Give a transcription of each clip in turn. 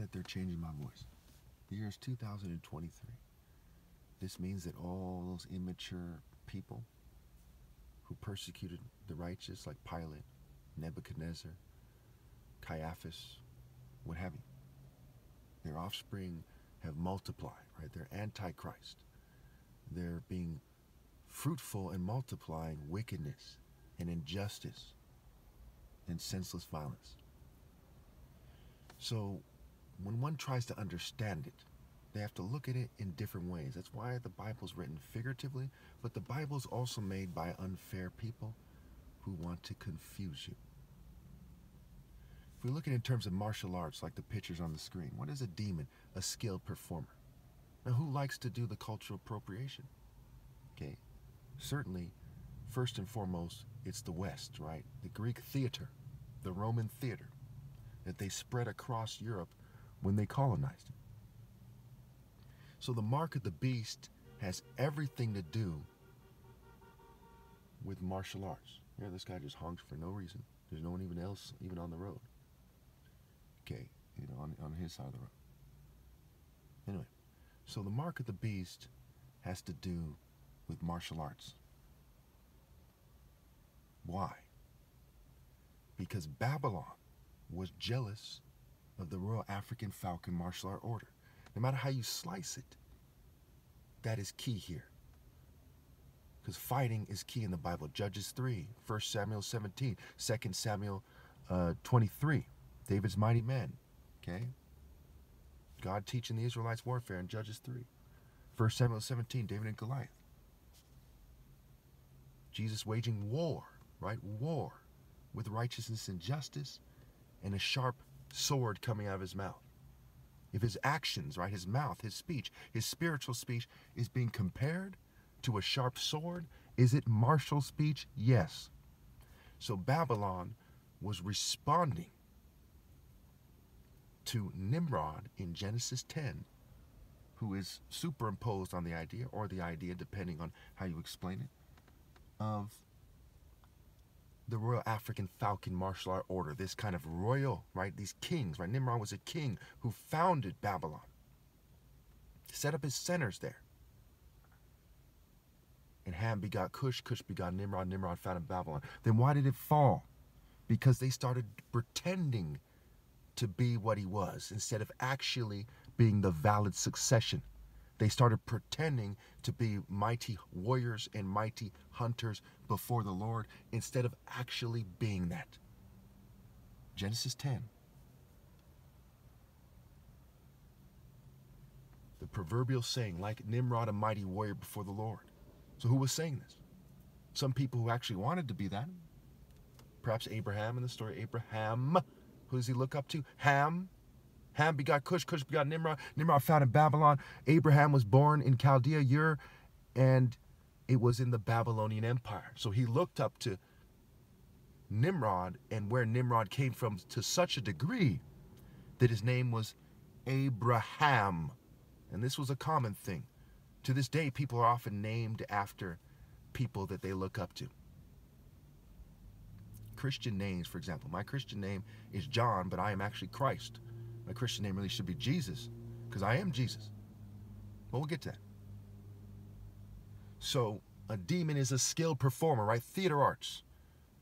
that they're changing my voice. The year is 2023. This means that all those immature people who persecuted the righteous, like Pilate, Nebuchadnezzar, Caiaphas, what have you, their offspring have multiplied, right? They're antichrist. They're being fruitful and multiplying wickedness and injustice and senseless violence. So when one tries to understand it, they have to look at it in different ways. That's why the Bible's written figuratively, but the Bible's also made by unfair people who want to confuse you. If we look at it in terms of martial arts, like the pictures on the screen, what is a demon? A skilled performer. Now, who likes to do the cultural appropriation? Okay, certainly, first and foremost, it's the West, right? The Greek theater, the Roman theater, that they spread across Europe when they colonized it. So the mark of the beast has everything to do with martial arts. Yeah, this guy just honks for no reason. There's no one even else even on the road. Okay, on his side of the road. Anyway, so the mark of the beast has to do with martial arts. Why? Because Babylon was jealous of the Royal African Falcon Martial Art Order. No matter how you slice it, that is key here. Because fighting is key in the Bible. Judges 3, 1 Samuel 17, 2 Samuel 23, David's mighty men. Okay? God teaching the Israelites warfare in Judges 3. 1 Samuel 17, David and Goliath. Jesus waging war, right? War with righteousness and justice, and a sharp sword coming out of his mouth. If his actions, right, his mouth, his speech, his spiritual speech is being compared to a sharp sword, is it martial speech? Yes. So Babylon was responding to Nimrod in Genesis 10, who is superimposed on the idea, or the idea, depending on how you explain it, of the Royal African Falcon Martial Art Order, this kind of royal, right, these kings, right? Nimrod was a king who founded Babylon, set up his centers there. And Ham begot Cush, Cush begot Nimrod, Nimrod founded Babylon. Then why did it fall? Because they started pretending to be what he was, instead of actually being the valid succession. They started pretending to be mighty warriors and mighty hunters before the Lord, instead of actually being that. Genesis 10. The proverbial saying, like Nimrod, a mighty warrior before the Lord. So who was saying this? Some people who actually wanted to be that. Perhaps Abraham in the story. Abraham. Who does he look up to? Ham. Ham begot Cush, Cush begot Nimrod. Nimrod founded Babylon. Abraham was born in Chaldea, Ur, and it was in the Babylonian Empire. So he looked up to Nimrod and where Nimrod came from to such a degree that his name was Abraham. And this was a common thing. To this day, people are often named after people that they look up to. Christian names, for example. My Christian name is John, but I am actually Christ. My Christian name really should be Jesus, because I am Jesus. But we'll get to that. So, a demon is a skilled performer, right? Theater arts.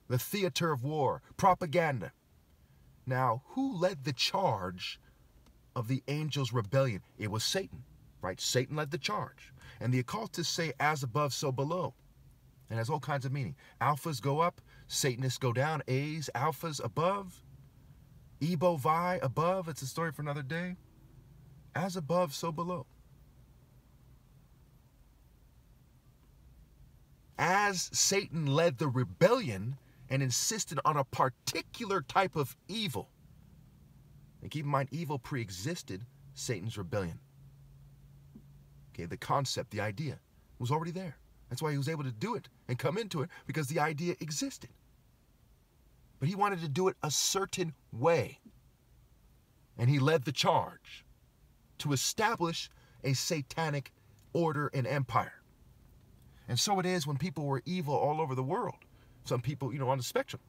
The theater of war. Propaganda. Now, who led the charge of the angels' rebellion? It was Satan, right? Satan led the charge. And the occultists say, as above, so below. And has all kinds of meaning. Alphas go up, Satanists go down. A's, alphas above. Ebo, Vi, above. It's a story for another day. As above, so below. As Satan led the rebellion and insisted on a particular type of evil. And keep in mind, evil pre-existed Satan's rebellion. Okay, the concept, the idea was already there. That's why he was able to do it and come into it, because the idea existed. But he wanted to do it a certain way. And he led the charge to establish a satanic order and empire. And so it is when people were evil all over the world. Some people, on the spectrum.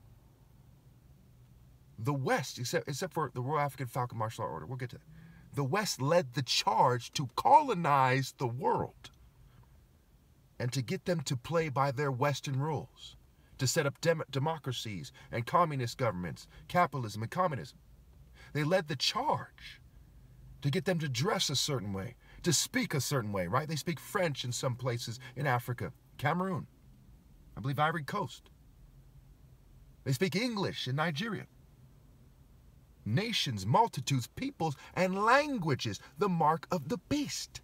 The West, except for the Royal African Falcon Martial Art Order, we'll get to that. the West led the charge to colonize the world and to get them to play by their Western rules, to set up democracies and communist governments, capitalism and communism. They led the charge to get them to dress a certain way, to speak a certain way, right? They speak French in some places in Africa, Cameroon, I believe Ivory Coast. They speak English in Nigeria. Nations, multitudes, peoples, and languages, the mark of the beast.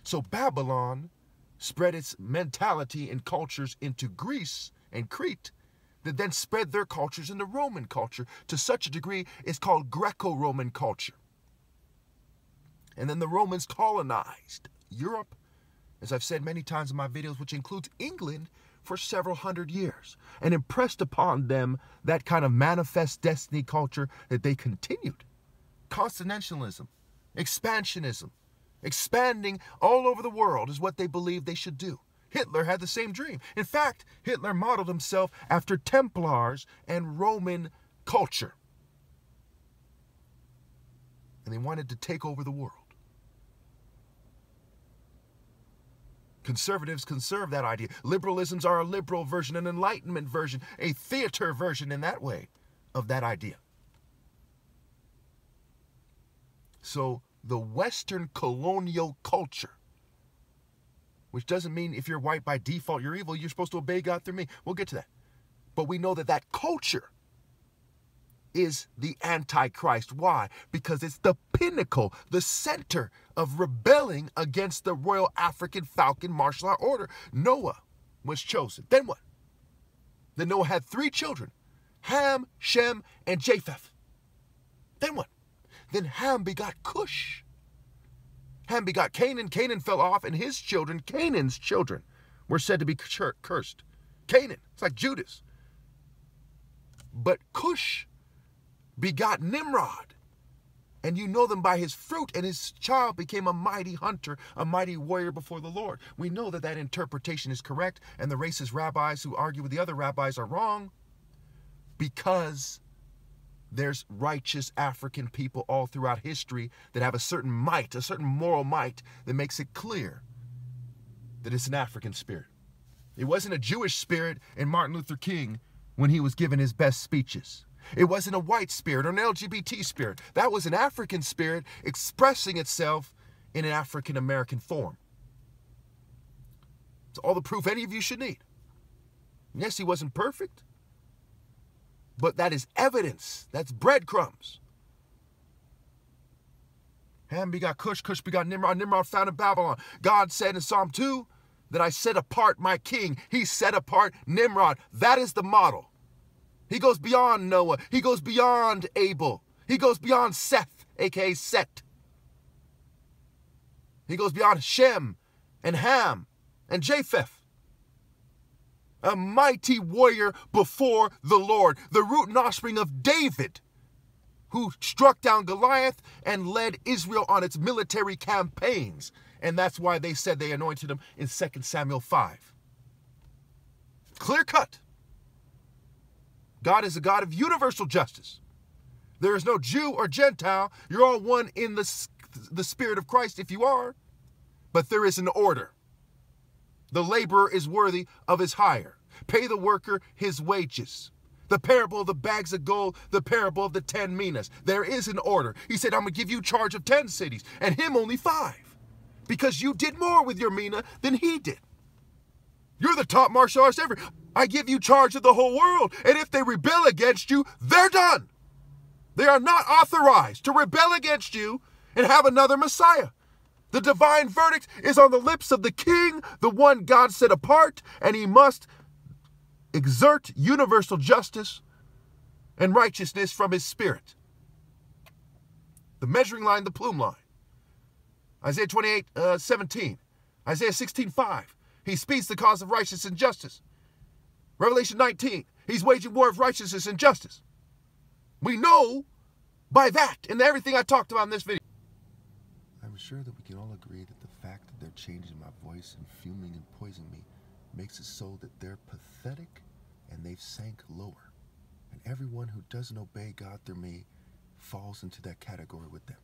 So Babylon spread its mentality and cultures into Greece and Crete, that then spread their cultures into Roman culture to such a degree it's called Greco-Roman culture. And then the Romans colonized Europe, as I've said many times in my videos, which includes England, for several hundred years, and impressed upon them that kind of manifest destiny culture that they continued. Continentalism, expansionism, expanding all over the world is what they believed they should do. Hitler had the same dream. In fact, Hitler modeled himself after Templars and Roman culture. And they wanted to take over the world. Conservatives conserve that idea. Liberalisms are a liberal version, an Enlightenment version, a theater version in that way of that idea. So the Western colonial culture, which doesn't mean if you're white by default you're evil, you're supposed to obey God through me. We'll get to that. But we know that that culture is the Antichrist. Why? Because it's the pinnacle, the center of rebelling against the Royal African Falcon Martial Art Order. Noah was chosen. Then what? Then Noah had 3 children, Ham, Shem, and Japheth. Then what? Then Ham begot Cush. Ham begot Canaan. Canaan fell off, and his children, Canaan's children, were said to be cursed. Canaan, it's like Judas. But Cush begot Nimrod, and you know them by his fruit, and his child became a mighty hunter, a mighty warrior before the Lord. We know that that interpretation is correct, and the racist rabbis who argue with the other rabbis are wrong, because there's righteous African people all throughout history that have a certain might, a certain moral might that makes it clear that it's an African spirit. It wasn't a Jewish spirit in Martin Luther King when he was giving his best speeches. It wasn't a white spirit or an LGBT spirit. That was an African spirit expressing itself in an African American form. It's all the proof any of you should need. Yes, he wasn't perfect, but that is evidence. That's breadcrumbs. Ham begot Cush, Cush begot Nimrod, Nimrod founded Babylon. God said in Psalm 2 that I set apart my king. He set apart Nimrod. That is the model. He goes beyond Noah. He goes beyond Abel. He goes beyond Seth, aka Set. He goes beyond Shem and Ham and Japheth. A mighty warrior before the Lord. The root and offspring of David, who struck down Goliath and led Israel on its military campaigns. And that's why they said they anointed him in 2 Samuel 5. Clear cut. God is a God of universal justice. There is no Jew or Gentile. You're all one in the Spirit of Christ if you are. But there is an order. The laborer is worthy of his hire. Pay the worker his wages. The parable of the bags of gold, the parable of the 10 minas. There is an order. He said, I'm going to give you charge of 10 cities, and him only 5. Because you did more with your mina than he did. You're the top martial artist ever. I give you charge of the whole world. And if they rebel against you, they're done. They are not authorized to rebel against you and have another Messiah. The divine verdict is on the lips of the king, the one God set apart, and he must exert universal justice and righteousness from his spirit. The measuring line, the plume line. Isaiah 28:17. Isaiah 16:5. He speaks the cause of righteousness and justice. Revelation 19. He's waging war of righteousness and justice. We know by that and everything I talked about in this video. I'm sure that we can all agree that the fact that they're changing my voice and fuming and poisoning me makes it so that they're pathetic and they've sank lower. And everyone who doesn't obey God through me falls into that category with them.